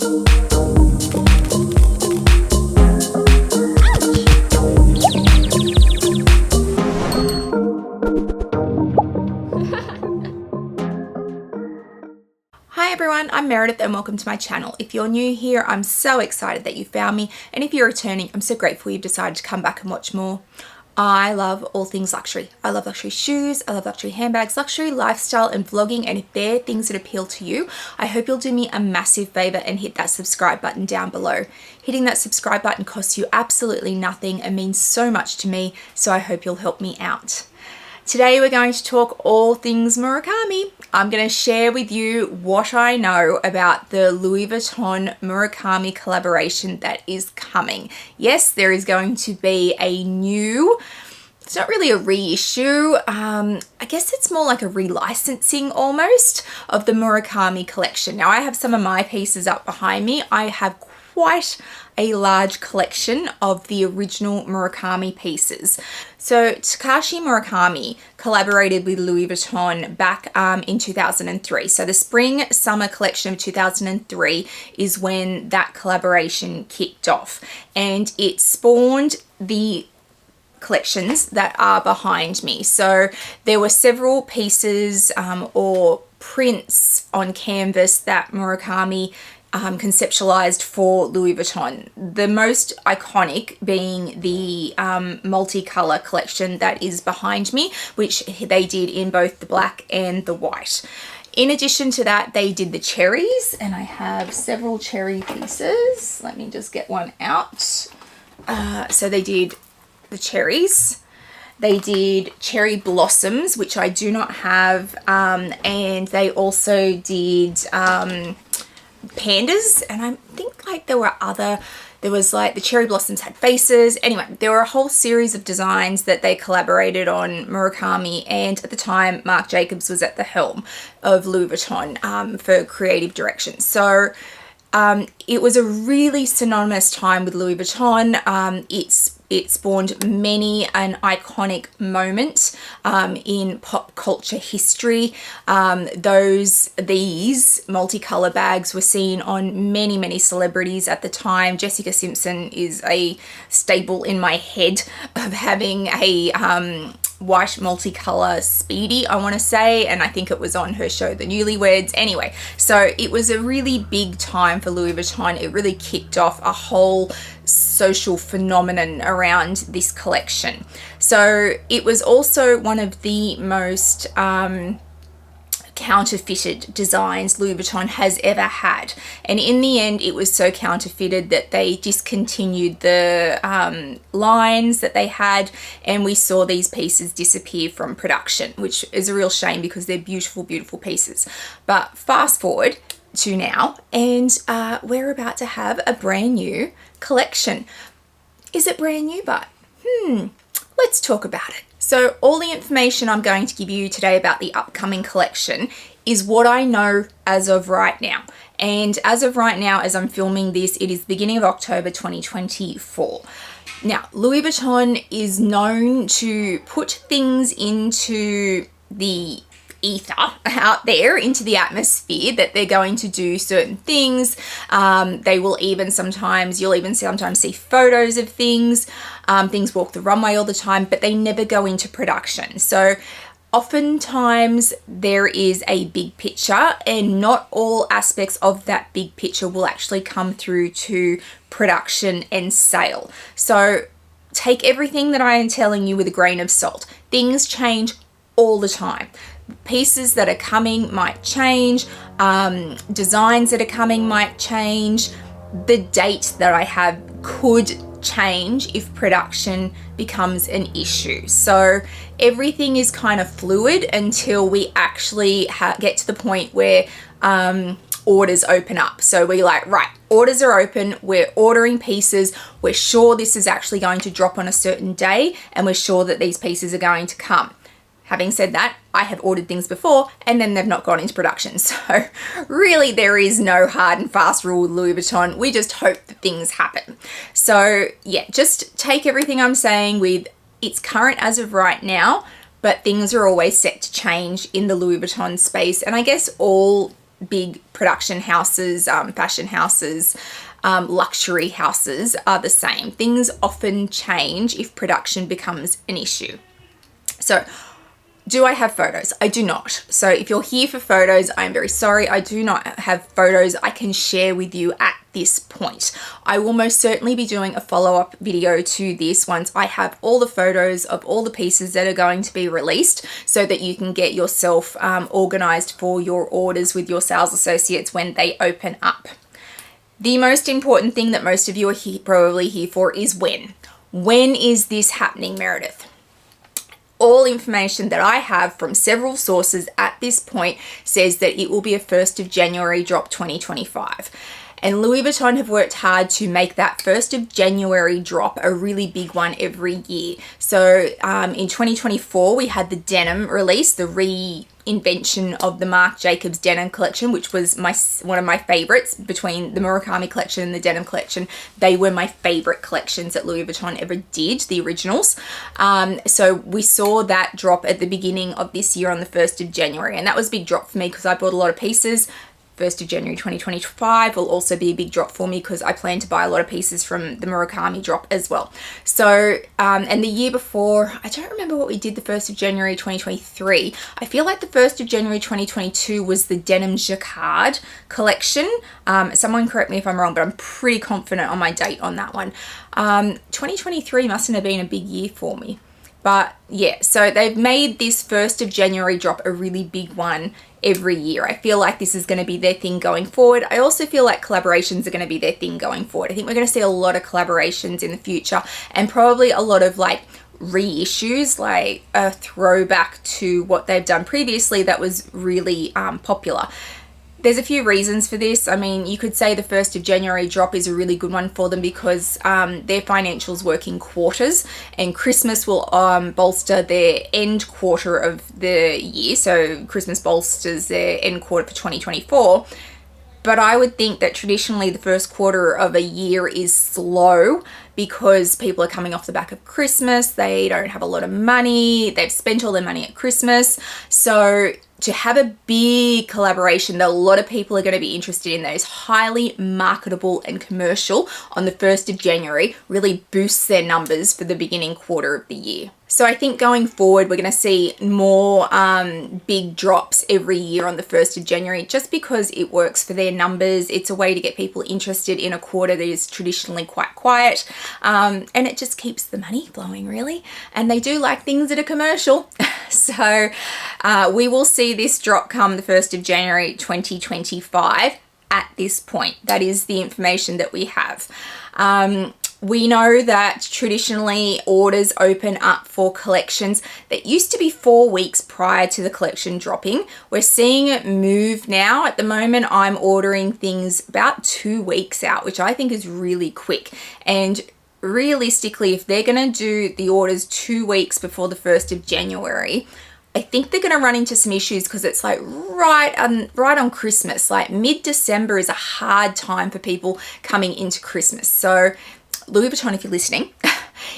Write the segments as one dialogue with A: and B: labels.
A: Hi everyone, I'm Meredith and welcome to my channel. If you're new here, I'm so excited that you found me, and if you're returning, I'm so grateful you've decided to come back and watch more. I love all things luxury. I love luxury shoes, I love luxury handbags, luxury lifestyle and vlogging, and if they're things that appeal to you, I hope you'll do me a massive favor and hit that subscribe button down below. Hitting that subscribe button costs you absolutely nothing and means so much to me, so I hope you'll help me out. Today we're going to talk all things Murakami. I'm going to share with you what I know about the Louis Vuitton Murakami collaboration that is coming. Yes, there is going to be a new, it's not really a reissue, I guess it's more like a relicensing almost of the Murakami collection. Now I have some of my pieces up behind me. I have quite a large collection of the original Murakami pieces. So Takashi Murakami collaborated with Louis Vuitton back in 2003. So the spring summer collection of 2003 is when that collaboration kicked off, and it spawned the collections that are behind me. So there were several pieces or prints on canvas that Murakami conceptualized for Louis Vuitton. The most iconic being the multicolor collection that is behind me, which they did in both the black and the white. In addition to that, they did the cherries, and I have several cherry pieces. Let me just get one out. So they did the cherries. They did cherry blossoms, which I do not have, and they also did pandas, and I think like there was like the cherry blossoms had faces. Anyway, there were a whole series of designs that they collaborated on, Murakami, and at the time Marc Jacobs was at the helm of Louis Vuitton for creative direction. So it was a really synonymous time with Louis Vuitton. It spawned many an iconic moment in pop culture history. These multicolor bags were seen on many celebrities at the time. Jessica Simpson is a staple in my head of having a white multicolor Speedy, I want to say, and I think it was on her show The Newlyweds. Anyway, so it was a really big time for Louis Vuitton. It really kicked off a whole social phenomenon around this collection. So it was also one of the most counterfeited designs Louis Vuitton has ever had, and in the end it was so counterfeited that they discontinued the lines that they had, and we saw these pieces disappear from production, which is a real shame because they're beautiful pieces. But fast forward to now, and we're about to have a brand new collection. Is it brand new? But let's talk about it. So all the information I'm going to give you today about the upcoming collection is what I know as of right now. And as of right now, as I'm filming this, it is the beginning of October 2024. Now, Louis Vuitton is known to put things into the ether out there, into the atmosphere, that they're going to do certain things. They will even sometimes, you'll even sometimes see photos of things. Things walk the runway all the time, but they never go into production. So oftentimes there is a big picture, and not all aspects of that big picture will actually come through to production and sale. So take everything that I am telling you with a grain of salt. Things change all the time. Pieces that are coming might change, designs that are coming might change, the date that I have could change if production becomes an issue. So everything is kind of fluid until we actually get to the point where orders open up. So we're like, right, orders are open, we're ordering pieces, we're sure this is actually going to drop on a certain day, and we're sure that these pieces are going to come. Having said that, I have ordered things before and then they've not gone into production. So really there is no hard and fast rule with Louis Vuitton. We just hope that things happen. So yeah, just take everything I'm saying with it's current as of right now, but things are always set to change in the Louis Vuitton space. And I guess all big production houses, fashion houses, luxury houses are the same. Things often change if production becomes an issue. So, do I have photos? I do not. So if you're here for photos, I'm very sorry. I do not have photos I can share with you at this point. I will most certainly be doing a follow-up video to this once I have all the photos of all the pieces that are going to be released, so that you can get yourself organized for your orders with your sales associates when they open up. The most important thing that most of you are probably here for is when. When is this happening, Meredith? All information that I have from several sources at this point says that it will be a 1st of January drop 2025. And Louis Vuitton have worked hard to make that 1st of January drop a really big one every year. So in 2024, we had the Denim release, the reinvention of the Marc Jacobs Denim collection, which was one of my favorites. Between the Murakami collection and the Denim collection, they were my favorite collections that Louis Vuitton ever did, the originals. So we saw that drop at the beginning of this year on the 1st of January. And that was a big drop for me because I bought a lot of pieces. 1st of January 2025 will also be a big drop for me because I plan to buy a lot of pieces from the Murakami drop as well. So, and the year before, I don't remember what we did the 1st of January 2023. I feel like the 1st of January 2022 was the Denim Jacquard collection. Someone correct me if I'm wrong, but I'm pretty confident on my date on that one. 2023 mustn't have been a big year for me. But yeah, so they've made this 1st of January drop a really big one every year. I feel like this is going to be their thing going forward. I also feel like collaborations are going to be their thing going forward. I think we're going to see a lot of collaborations in the future, and probably a lot of like reissues, like a throwback to what they've done previously that was really popular. There's a few reasons for this. I mean, you could say the 1st of January drop is a really good one for them because their financials work in quarters, and Christmas will bolster their end quarter of the year. So Christmas bolsters their end quarter for 2024. But I would think that traditionally the first quarter of a year is slow because people are coming off the back of Christmas. They don't have a lot of money. They've spent all their money at Christmas. So to have a big collaboration that a lot of people are going to be interested in, that is highly marketable and commercial on the 1st of January, really boosts their numbers for the beginning quarter of the year. So I think going forward, we're going to see more big drops every year on the 1st of January, just because it works for their numbers. It's a way to get people interested in a quarter that is traditionally quite quiet. And it just keeps the money flowing, really. And they do like things that are commercial. So we will see this drop come the 1st of January 2025 at this point. That is the information that we have. We know that traditionally orders open up for collections that used to be 4 weeks prior to the collection dropping. We're seeing it move now. At the moment, I'm ordering things about 2 weeks out, which I think is really quick. And realistically, if they're going to do the orders 2 weeks before the 1st of January, I think they're going to run into some issues because it's like right on Christmas. Like mid-December is a hard time for people coming into Christmas. So Louis Vuitton, if you're listening,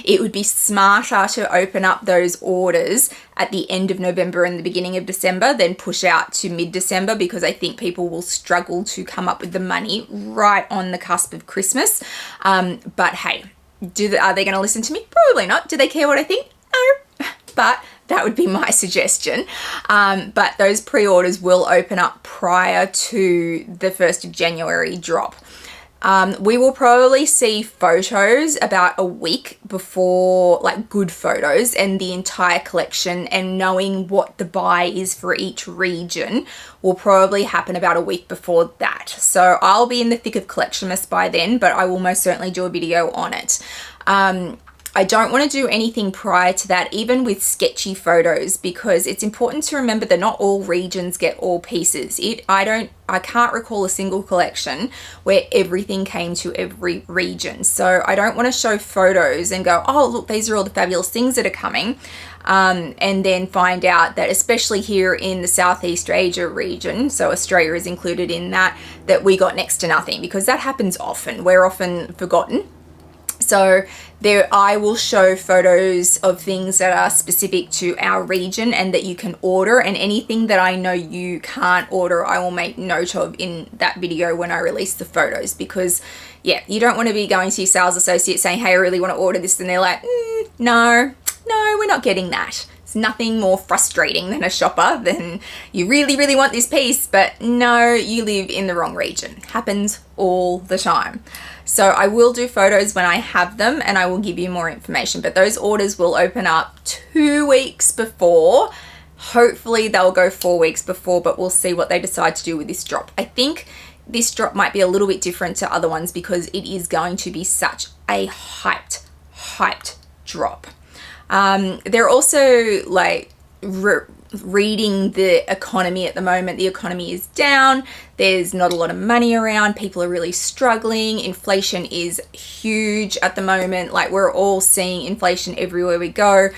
A: it would be smarter to open up those orders at the end of November and the beginning of December than push out to mid-December, because I think people will struggle to come up with the money right on the cusp of Christmas. But hey, are they going to listen to me? Probably not. Do they care what I think? No. But that would be my suggestion. But those pre-orders will open up prior to the 1st of January drop. We will probably see photos about a week before, like good photos and the entire collection, and knowing what the buy is for each region will probably happen about a week before that. So I'll be in the thick of Collectionmas by then, but I will most certainly do a video on it. I don't want to do anything prior to that, even with sketchy photos, because it's important to remember that not all regions get all pieces. I can't recall a single collection where everything came to every region. So I don't want to show photos and go, oh, look, these are all the fabulous things that are coming. And then find out that, especially here in the Southeast Asia region, so Australia is included in that, that we got next to nothing, because that happens often. We're often forgotten. So there, I will show photos of things that are specific to our region and that you can order, and anything that I know you can't order, I will make note of in that video when I release the photos, because yeah, you don't want to be going to your sales associate saying, hey, I really want to order this, and they're like, no, we're not getting that. It's nothing more frustrating than a shopper than you really want this piece, but no, you live in the wrong region. Happens all the time. So I will do photos when I have them, and I will give you more information, but those orders will open up 2 weeks before. Hopefully they'll go 4 weeks before, but we'll see what they decide to do with this drop. I think this drop might be a little bit different to other ones because it is going to be such a hyped drop. They're also like reading the economy at the moment. The economy is down. There's not a lot of money around. People are really struggling. Inflation is huge at the moment. Like, we're all seeing inflation everywhere we go.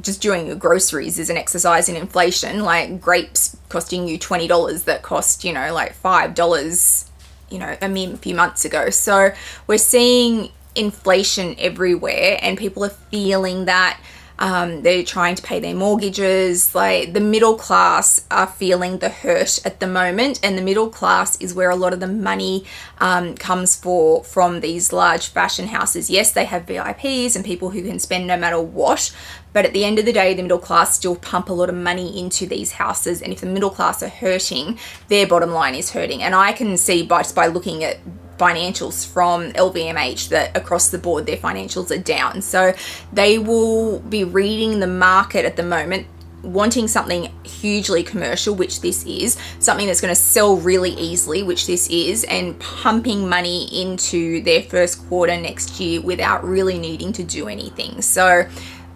A: Just doing your groceries is an exercise in inflation. Like grapes costing you $20 that cost, you know, like $5, you know, a few months ago. So we're seeing inflation everywhere, and people are feeling that. They're trying to pay their mortgages. Like, the middle class are feeling the hurt at the moment, and the middle class is where a lot of the money comes from these large fashion houses. Yes, they have VIPs and people who can spend no matter what, but at the end of the day, the middle class still pump a lot of money into these houses, and if the middle class are hurting, their bottom line is hurting. And I can see just by looking at financials from LVMH that across the board their financials are down. So they will be reading the market at the moment, wanting something hugely commercial, which this is, something that's going to sell really easily, which this is, and pumping money into their first quarter next year without really needing to do anything. So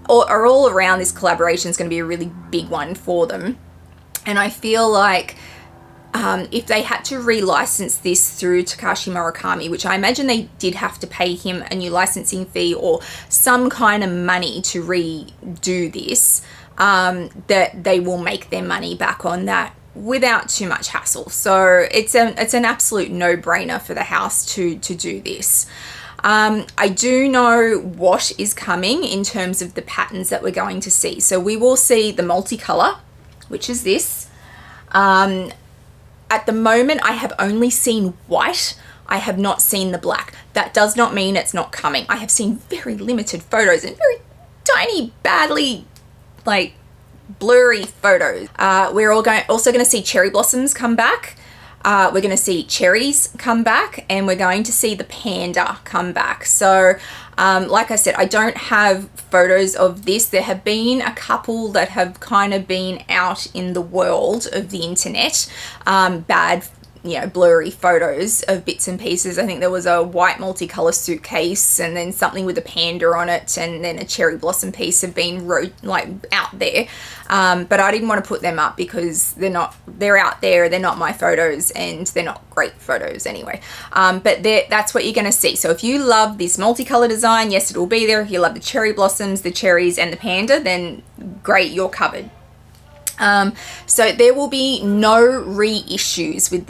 A: all around, this collaboration is going to be a really big one for them. And I feel like if they had to relicense this through Takashi Murakami, which I imagine they did have to pay him a new licensing fee or some kind of money to redo this, that they will make their money back on that without too much hassle. So it's an absolute no-brainer for the house to do this. I do know what is coming in terms of the patterns that we're going to see. So we will see the multicolor, which is this. At the moment, I have only seen white. I have not seen the black. That does not mean it's not coming. I have seen very limited photos and very tiny, badly, like, blurry photos. We're also going to see cherry blossoms come back. We're going to see cherries come back, and we're going to see the panda come back. So, like I said, I don't have photos of this. There have been a couple that have kind of been out in the world of the internet, bad, you know, blurry photos of bits and pieces. I think there was a white multicolor suitcase and then something with a panda on it, and then a cherry blossom piece have been out there. But I didn't want to put them up because they're out there, they're not my photos, and they're not great photos anyway. But that's what you're going to see. So if you love this multicolor design, yes, it will be there. If you love the cherry blossoms, the cherries, and the panda, then great, you're covered. So there will be no reissues with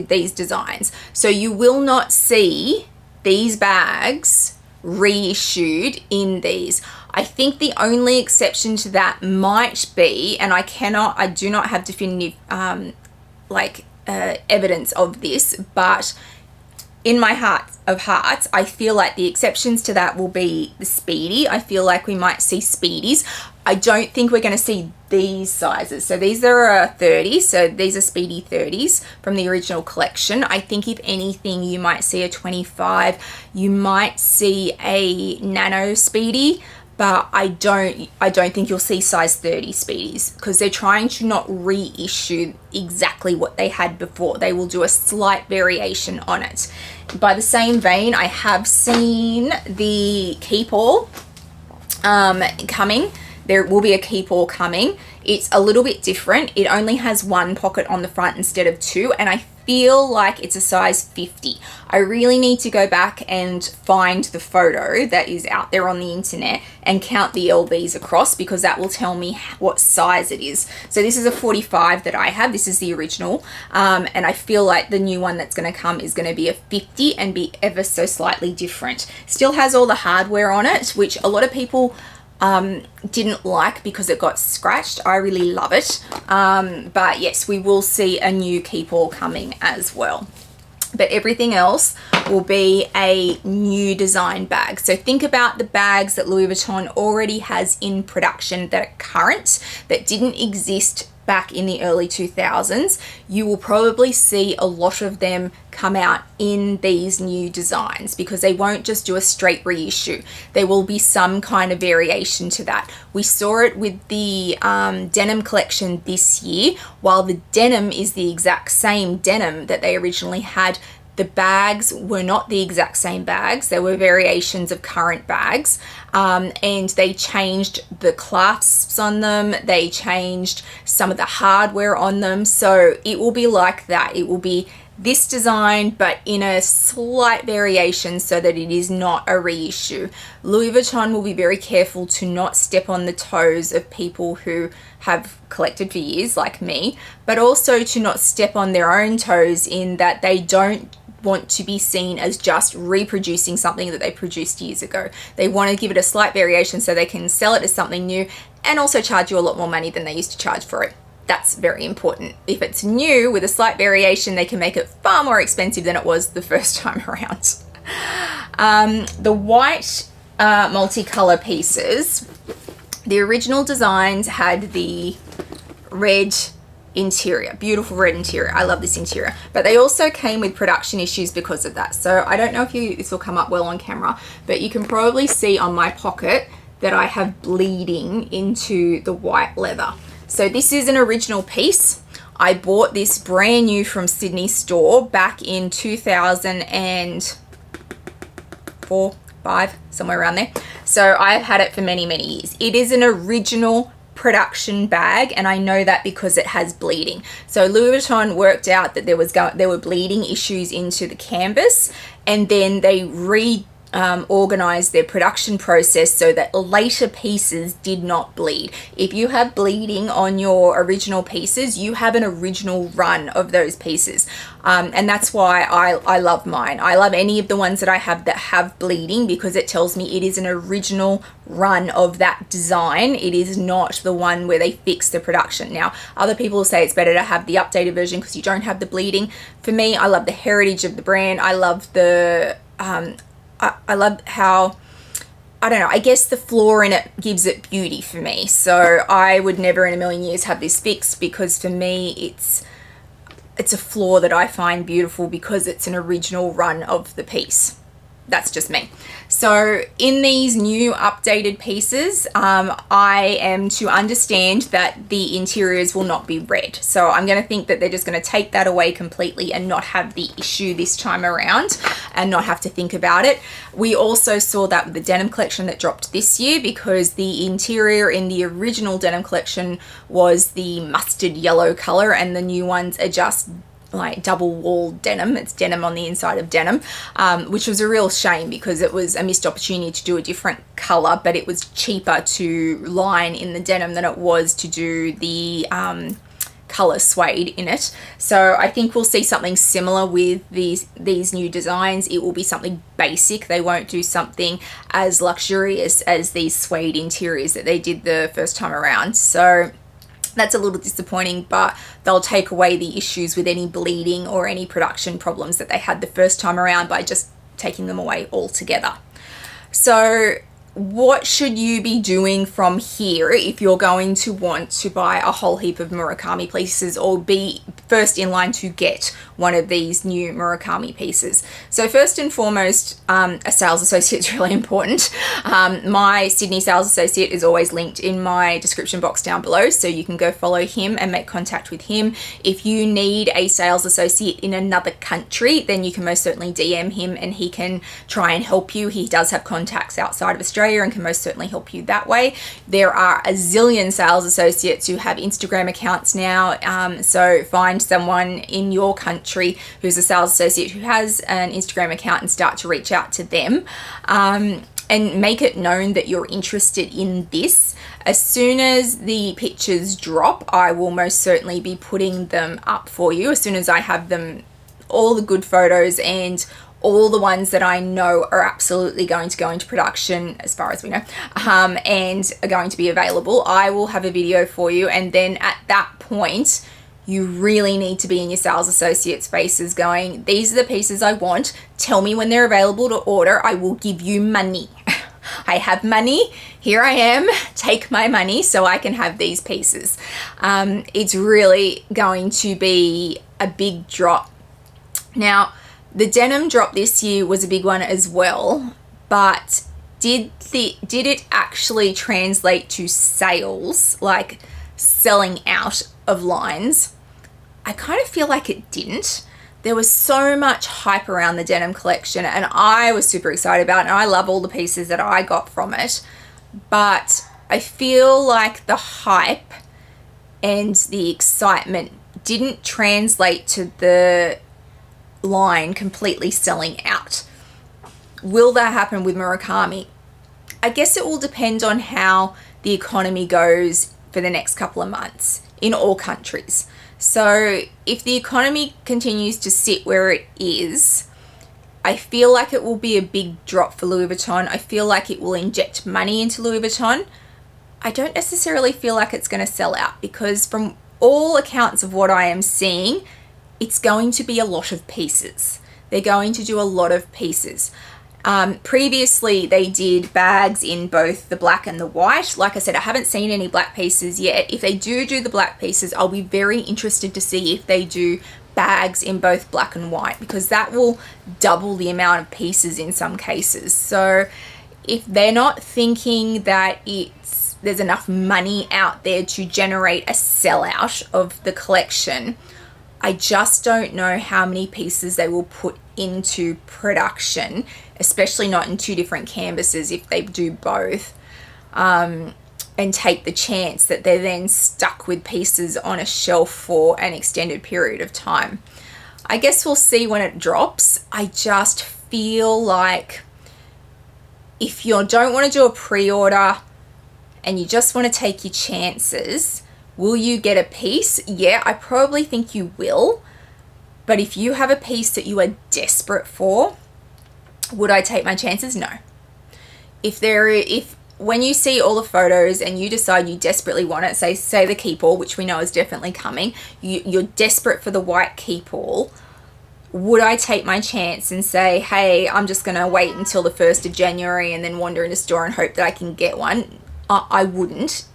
A: these designs. So you will not see these bags reissued in these. I think the only exception to that might be, and I do not have definitive evidence of this, but in my heart of hearts, I feel like the exceptions to that will be the Speedy. I feel like we might see Speedies. I don't think we're going to see these sizes. So these are 30. So these are Speedy 30s from the original collection. I think if anything, you might see a 25. You might see a nano Speedy, but I don't think you'll see size 30 Speedies because they're trying to not reissue exactly what they had before. They will do a slight variation on it. By the same vein, I have seen the Keep All coming. There will be a Keep All coming. It's a little bit different. It only has one pocket on the front instead of two, and I feel like it's a size 50. I really need to go back and find the photo that is out there on the internet and count the LVs across, because that will tell me what size it is. So this is a 45 that I have. This is the original. And I feel like the new one that's going to come is going to be a 50 and be ever so slightly different. Still has all the hardware on it, which a lot of people didn't like because it got scratched. I really love it. But yes, we will see a new keep-all coming as well. But everything else will be a new design bag. So think about the bags that Louis Vuitton already has in production that are current, that didn't exist back in the early 2000s. You will probably see a lot of them come out in these new designs, because they won't just do a straight reissue. There will be some kind of variation to that. We saw it with the denim collection this year. While the denim is the exact same denim that they originally had, the bags were not the exact same bags. There were variations of current bags, and they changed the clasps on them. They changed some of the hardware on them. So it will be like that. It will be this design, but in a slight variation so that it is not a reissue. Louis Vuitton will be very careful to not step on the toes of people who have collected for years like me, but also to not step on their own toes in that they don't want to be seen as just reproducing something that they produced years ago. They want to give it a slight variation so they can sell it as something new and also charge you a lot more money than they used to charge for it. That's very important. If it's new with a slight variation, they can make it far more expensive than it was the first time around. The white multicolor pieces, the original designs had the red interior, beautiful red interior. I love this interior, but they also came with production issues because of that. So I don't know if this will come up well on camera, but you can probably see on my pocket that I have bleeding into the white leather. So this is an original piece. I bought this brand new from Sydney store back in 2004, 5, somewhere around there. So I've had it for many, many years. It is an original production bag, and I know that because it has bleeding. So Louis Vuitton worked out that there were bleeding issues into the canvas, and then they organized their production process so that later pieces did not bleed. If you have bleeding on your original pieces, you have an original run of those pieces, and that's why I love mine. I love any of the ones that I have that have bleeding, because it tells me it is an original run of that design. It is not the one where they fix the production. Now, other people say it's better to have the updated version because you don't have the bleeding. For me, I love the heritage of the brand. I love the I love how, I don't know, I guess the flaw in it gives it beauty for me. So I would never in a million years have this fixed, because for me it's a flaw that I find beautiful because it's an original run of the piece. That's just me. So in these new updated pieces, I am to understand that the interiors will not be red. So I'm going to think that they're just going to take that away completely and not have the issue this time around and not have to think about it. We also saw that with the denim collection that dropped this year, because the interior in the original denim collection was the mustard yellow color, and the new ones are just like double walled denim. It's denim on the inside of denim, which was a real shame because it was a missed opportunity to do a different color, but it was cheaper to line in the denim than it was to do the color suede in it. So I think we'll see something similar with these new designs. It will be something basic. They won't do something as luxurious as these suede interiors that they did the first time around. So that's a little disappointing, but they'll take away the issues with any bleeding or any production problems that they had the first time around by just taking them away altogether. So what should you be doing from here if you're going to want to buy a whole heap of Murakami pieces, or be first in line to get one of these new Murakami pieces? So first and foremost, a sales associate is really important. My Sydney sales associate is always linked in my description box down below, so you can go follow him and make contact with him. If you need a sales associate in another country, then you can most certainly DM him and he can try and help you. He does have contacts outside of Australia, Australia and can most certainly help you that way. There are a zillion sales associates who have Instagram accounts now, so find someone in your country who's a sales associate who has an Instagram account and start to reach out to them, and make it known that you're interested in this. As soon as the pictures drop, I will most certainly be putting them up for you as soon as I have them, all the good photos and all the ones that I know are absolutely going to go into production, as far as we know, and are going to be available. I will have a video for you, and then at that point, you really need to be in your sales associate spaces going, these are the pieces I want. Tell me when they're available to order. I will give you money. I have money. Here I am. Take my money so I can have these pieces. It's really going to be a big drop. Now, the denim drop this year was a big one as well, but did it actually translate to sales, like selling out of lines? I kind of feel like it didn't. There was so much hype around the denim collection, and I was super excited about it, and I love all the pieces that I got from it, but I feel like the hype and the excitement didn't translate to the line completely selling out. Will that happen with Murakami? I guess it will depend on how the economy goes for the next couple of months in all countries. So if the economy continues to sit where it is, I feel like it will be a big drop for Louis Vuitton. I feel like it will inject money into Louis Vuitton. I don't necessarily feel like it's going to sell out, because from all accounts of what I am seeing, it's going to be a lot of pieces. They're going to do a lot of pieces. Previously, they did bags in both the black and the white. Like I said, I haven't seen any black pieces yet. If they do the black pieces, I'll be very interested to see if they do bags in both black and white, because that will double the amount of pieces in some cases. So if they're not thinking that there's enough money out there to generate a sellout of the collection, I just don't know how many pieces they will put into production, especially not in two different canvases if they do both, and take the chance that they're then stuck with pieces on a shelf for an extended period of time. I guess we'll see when it drops. I just feel like if you don't want to do a pre-order and you just want to take your chances, will you get a piece? Yeah, I probably think you will. But if you have a piece that you are desperate for, would I take my chances? No. If when you see all the photos and you decide you desperately want it, say the keep all, which we know is definitely coming, you're desperate for the white keep all, would I take my chance and say, hey, I'm just going to wait until the 1st of January and then wander in a store and hope that I can get one? I wouldn't.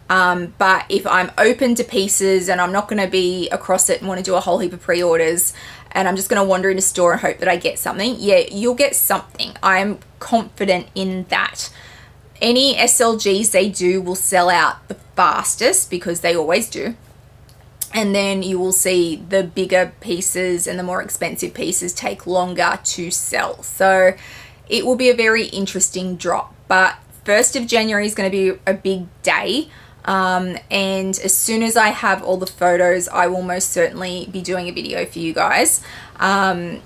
A: But if I'm open to pieces and I'm not going to be across it and want to do a whole heap of pre-orders, and I'm just going to wander in a store and hope that I get something, yeah, you'll get something. I'm confident in that. Any SLGs they do will sell out the fastest, because they always do. And then you will see the bigger pieces and the more expensive pieces take longer to sell. So it will be a very interesting drop. But 1st of January is going to be a big day. And as soon as I have all the photos, I will most certainly be doing a video for you guys. And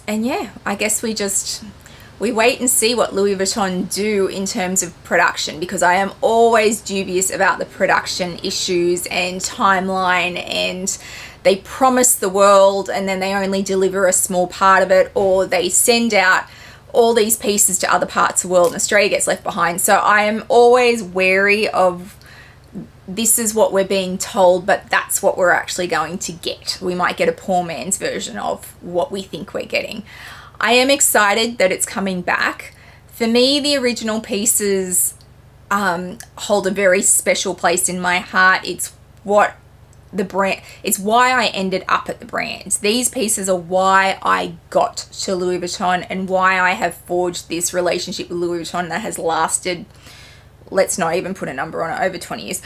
A: yeah, I guess we wait and see what Louis Vuitton do in terms of production, because I am always dubious about the production issues and timeline, and they promise the world and then they only deliver a small part of it, or they send out all these pieces to other parts of the world and Australia gets left behind. So I am always wary of, this is what we're being told, but that's what we're actually going to get. We might get a poor man's version of what we think we're getting. I am excited that it's coming back. For me, the original pieces hold a very special place in my heart. It's what the brand, it's why I ended up at the brand. These pieces are why I got to Louis Vuitton and why I have forged this relationship with Louis Vuitton that has lasted, let's not even put a number on it, over 20 years.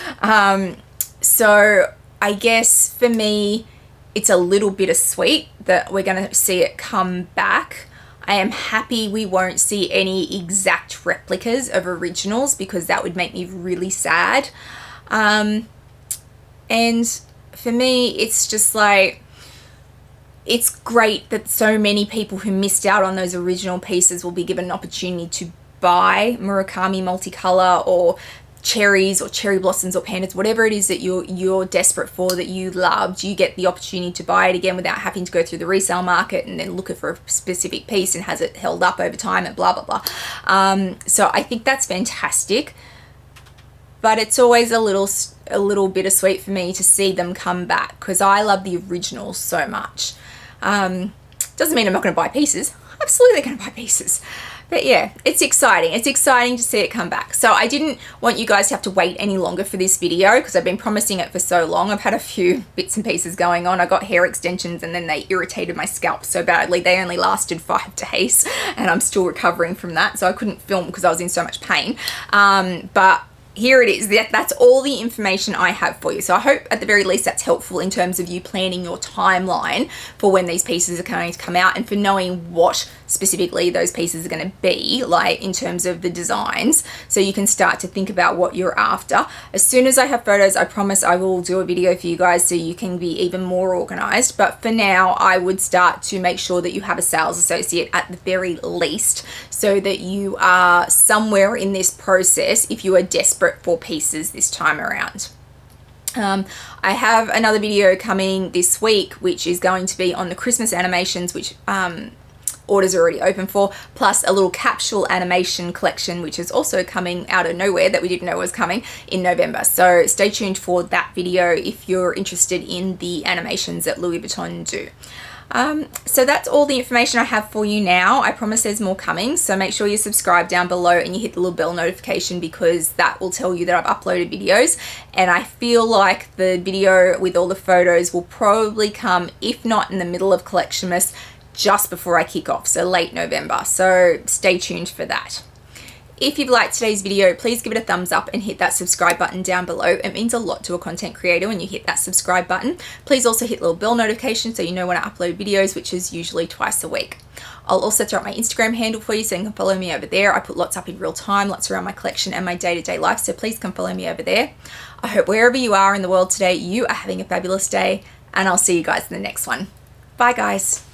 A: So I guess for me, it's a little bittersweet that we're going to see it come back. I am happy we won't see any exact replicas of originals because that would make me really sad. And for me, it's just like, it's great that so many people who missed out on those original pieces will be given an opportunity to buy Murakami multicolor or cherries or cherry blossoms or pandas, whatever it is that you're desperate for, that you loved. You get the opportunity to buy it again without having to go through the resale market and then look for a specific piece and has it held up over time and blah blah blah. So I think that's fantastic, but it's always a little bittersweet for me to see them come back because I love the originals so much. Doesn't mean I'm not going to buy pieces. Absolutely going to buy pieces. But yeah, it's exciting. It's exciting to see it come back. So I didn't want you guys to have to wait any longer for this video because I've been promising it for so long. I've had a few bits and pieces going on. I got hair extensions and then they irritated my scalp so badly. They only lasted 5 days and I'm still recovering from that. So I couldn't film because I was in so much pain. But here it is. That's all the information I have for you. So I hope at the very least that's helpful in terms of you planning your timeline for when these pieces are going to come out and for knowing what specifically those pieces are going to be like in terms of the designs, so you can start to think about what you're after. As soon as I have photos, I promise I will do a video for you guys so you can be even more organized. But for now, I would start to make sure that you have a sales associate at the very least so that you are somewhere in this process if you are desperate for pieces this time around. I have another video coming this week which is going to be on the Christmas animations, which orders are already open for, plus a little capsule animation collection which is also coming out of nowhere that we didn't know was coming in November. So stay tuned for that video if you're interested in the animations that Louis Vuitton do. So that's all the information I have for you now. I promise there's more coming, so make sure you subscribe down below and you hit the little bell notification because that will tell you that I've uploaded videos. And I feel like the video with all the photos will probably come, if not in the middle of Collectionmas, just before I kick off, so late November. So stay tuned for that. If you've liked today's video, please give it a thumbs up and hit that subscribe button down below. It means a lot to a content creator when you hit that subscribe button. Please also hit the little bell notification so you know when I upload videos, which is usually twice a week. I'll also throw up my Instagram handle for you so you can follow me over there. I put lots up in real time, lots around my collection and my day-to-day life, so please come follow me over there. I hope wherever you are in the world today, you are having a fabulous day, and I'll see you guys in the next one. Bye guys.